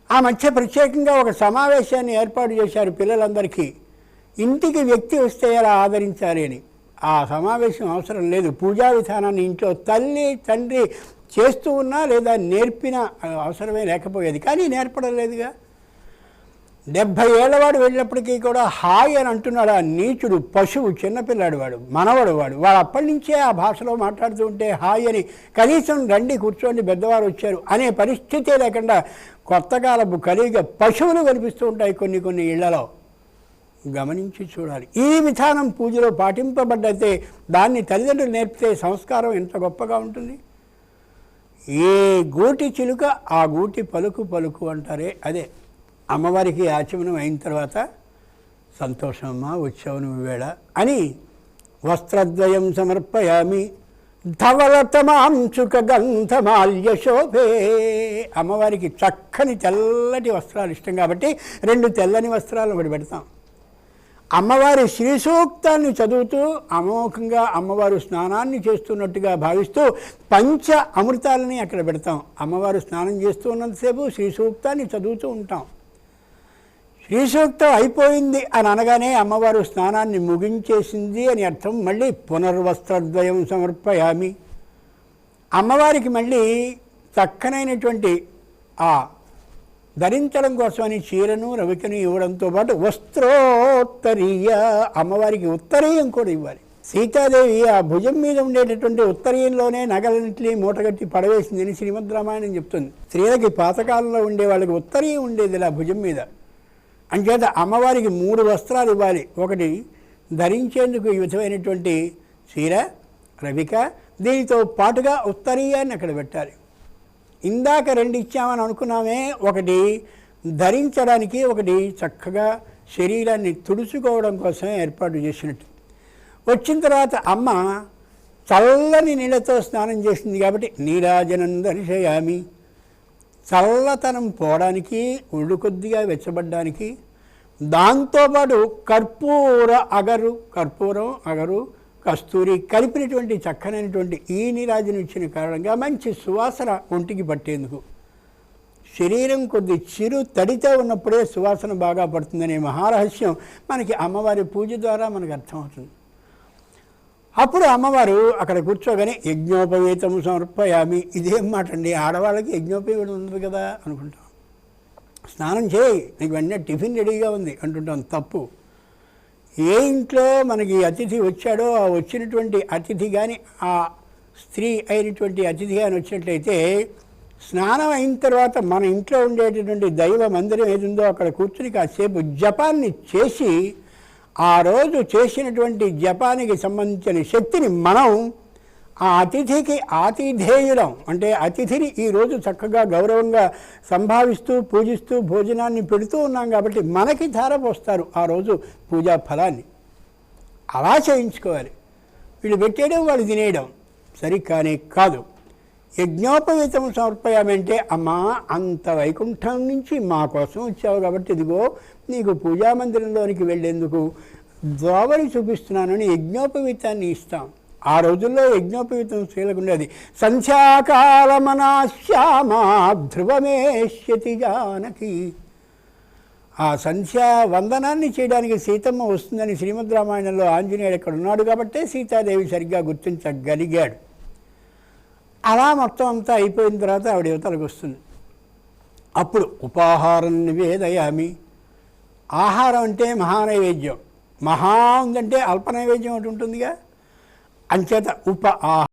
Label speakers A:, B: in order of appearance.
A: ఆ మధ్య ప్రత్యేకంగా ఒక సమావేశాన్ని ఏర్పాటు చేశారు పిల్లలందరికీ. ఇంటికి వ్యక్తి వస్తే ఎలా ఆదరించాలి అని. ఆ సమావేశం అవసరం లేదు. పూజా విధానాన్ని ఇంట్లో తల్లి తండ్రి చేస్తూ ఉన్నా లేదా నేర్పిన అవసరమే లేకపోయేది. కానీ నేర్పడం లేదుగా. 70 ఏళ్ళవాడు వెళ్ళినప్పటికీ కూడా హాయ్ అని అంటున్నాడు ఆ నీచుడు పశువు, చిన్నపిల్లాడు వాడు, మనవడు వాడు అప్పటి నుంచే ఆ భాషలో మాట్లాడుతూ ఉంటే హాయ్ అని, కనీసం రండి కూర్చోండి పెద్దవారు వచ్చారు అనే పరిస్థితే లేకుండా కొత్త కాలపు కలిగ పశువులు కనిపిస్తూ ఉంటాయి కొన్ని ఇళ్లలో. గమనించి చూడాలి. ఈ విధానం పూజలో పాటింపబడ్డైతే దాన్ని తల్లిదండ్రులు నేర్పితే సంస్కారం ఎంత గొప్పగా ఉంటుంది. ఏ గూటి చిలుక ఆ గూటి పలుకు పలుకు అంటారే అదే. అమ్మవారికి ఆచమనం అయిన తర్వాత సంతోషమ్మా వచ్చావు నువ్వు వేళ అని వస్త్రద్వయం సమర్పయామి ధవలతమాంచుక గంధమాల్య శోభే. అమ్మవారికి చక్కని తెల్లటి వస్త్రాలు ఇష్టం కాబట్టి 2 తెల్లని వస్త్రాలు ఒకటి పెడతాం. అమ్మవారి శ్రీ సూక్తాన్ని చదువుతూ అమోఘంగా అమ్మవారు స్నానాన్ని చేస్తున్నట్టుగా భావిస్తూ పంచ అమృతాలని అక్కడ పెడతాం. అమ్మవారు స్నానం చేస్తూ ఉన్నంతసేపు శ్రీ సూక్తాన్ని చదువుతూ ఉంటాం. శ్రీ సూక్తం అయిపోయింది అని అనగానే అమ్మవారు స్నానాన్ని ముగించేసింది అని అర్థం. మళ్ళీ పునర్వస్త్రద్వయం సమర్పయామి. అమ్మవారికి మళ్ళీ చక్కనైనటువంటి ఆ ధరించడం కోసమని చీరను రవికను ఇవ్వడంతో పాటు వస్త్రోత్తరీయ, అమ్మవారికి ఉత్తరీయం కూడా ఇవ్వాలి. సీతాదేవి ఆ భుజం మీద ఉండేటటువంటి ఉత్తరీయంలోనే నగలన్నింటినీ మూటగట్టి పడవేసిందని శ్రీమద్ రామాయణం చెప్తుంది. స్త్రీలకి పాతకాలంలో ఉండే వాళ్ళకి ఉత్తరీయం ఉండేది ఇలా భుజం మీద. అంచేత అమ్మవారికి 3 వస్త్రాలు ఇవ్వాలి. ఒకటి ధరించేందుకు ఈ విధమైనటువంటి చీర రవిక, దీనితో పాటుగా ఉత్తరీయాన్ని అక్కడ పెట్టాలి. ఇందాక 2 ఇచ్చామని అనుకున్నామే, ఒకటి ధరించడానికి, ఒకటి చక్కగా శరీరాన్ని తుడుచుకోవడం కోసమే ఏర్పాటు చేసినట్టు. వచ్చిన తర్వాత అమ్మ చల్లని నీళ్ళతో స్నానం చేసింది కాబట్టి నీరాజనం దర్శయామి. చల్లతనం పోవడానికి, ఒళ్ళు కొద్దిగా వెచ్చబడ్డానికి, దాంతోపాటు కర్పూరం అగరు కస్తూరి కలిపినటువంటి చక్కనైనటువంటి ఈ నీరాజనం ఇచ్చిన కారణంగా మంచి సువాసన ఒంటికి పట్టేందుకు. శరీరం కొద్ది చిరు తడితో ఉన్నప్పుడే సువాసన బాగా పడుతుందనే మహారహస్యం మనకి అమ్మవారి పూజ ద్వారా మనకు అర్థమవుతుంది. అప్పుడు అమ్మవారు అక్కడ కూర్చోగానే యజ్ఞోపవీతం సమర్పయామి. ఇదేం మాట అండి, ఆడవాళ్ళకి యజ్ఞోపవీతం ఉంది కదా అనుకుంటాం. స్నానం చేయి, నీకు వెంటనే టిఫిన్ రెడీగా ఉంది అంటుంటాం. తప్పు. ఏ ఇంట్లో మనకి అతిథి వచ్చాడో ఆ వచ్చినటువంటి అతిథి కానీ ఆ స్త్రీ అయినటువంటి అతిథి కానీ వచ్చినట్లయితే స్నానం అయిన తర్వాత మన ఇంట్లో ఉండేటటువంటి దైవ మందిరం ఏది ఉందో అక్కడ కూర్చుని కాసేపు జపాన్ని చేసి ఆ రోజు చేసినటువంటి జపానికి సంబంధించిన శక్తిని మనం ఆ అతిథికి ఆతిథేయులం, అంటే అతిథిని ఈరోజు చక్కగా గౌరవంగా సంభావిస్తూ పూజిస్తూ భోజనాన్ని పెడుతూ ఉన్నాం కాబట్టి మనకి ధారపోస్తారు ఆ రోజు పూజా ఫలాన్ని. అలా చేయించుకోవాలి. వీళ్ళు పెట్టేయడం వాళ్ళు తినేయడం సరికానే కాదు. యజ్ఞోపవీతం సమర్పయామంటే అమ్మా అంత వైకుంఠం నుంచి మా కోసం వచ్చావు కాబట్టి ఇదిగో నీకు పూజామందిరంలోనికి వెళ్ళేందుకు దోవని చూపిస్తున్నానని యజ్ఞోపవీతాన్ని ఇస్తాం. ఆ రోజుల్లో యజ్ఞోపవీతం స్త్రీలకు ఉండేది. సంధ్యాకాలమనాశ్యామా ధ్రువమేష్యతి జానకి. ఆ సంధ్యా వందనాన్ని చేయడానికి సీతమ్మ వస్తుందని శ్రీమద్ రామాయణంలో ఆంజనేయుడు ఇక్కడ ఉన్నాడు కాబట్టి సీతాదేవి సరిగ్గా గుర్తించగలిగాడు. అలా మొత్తం అంతా అయిపోయిన తర్వాత ఆవిడ యువతలకు వస్తుంది. అప్పుడు ఉపాహారం నివేదయామి. ఆహారం అంటే మహానైవేద్యం. మహా ఉందంటే అల్ప నైవేద్యం ఒకటి ఉంటుందిగా. అంచేత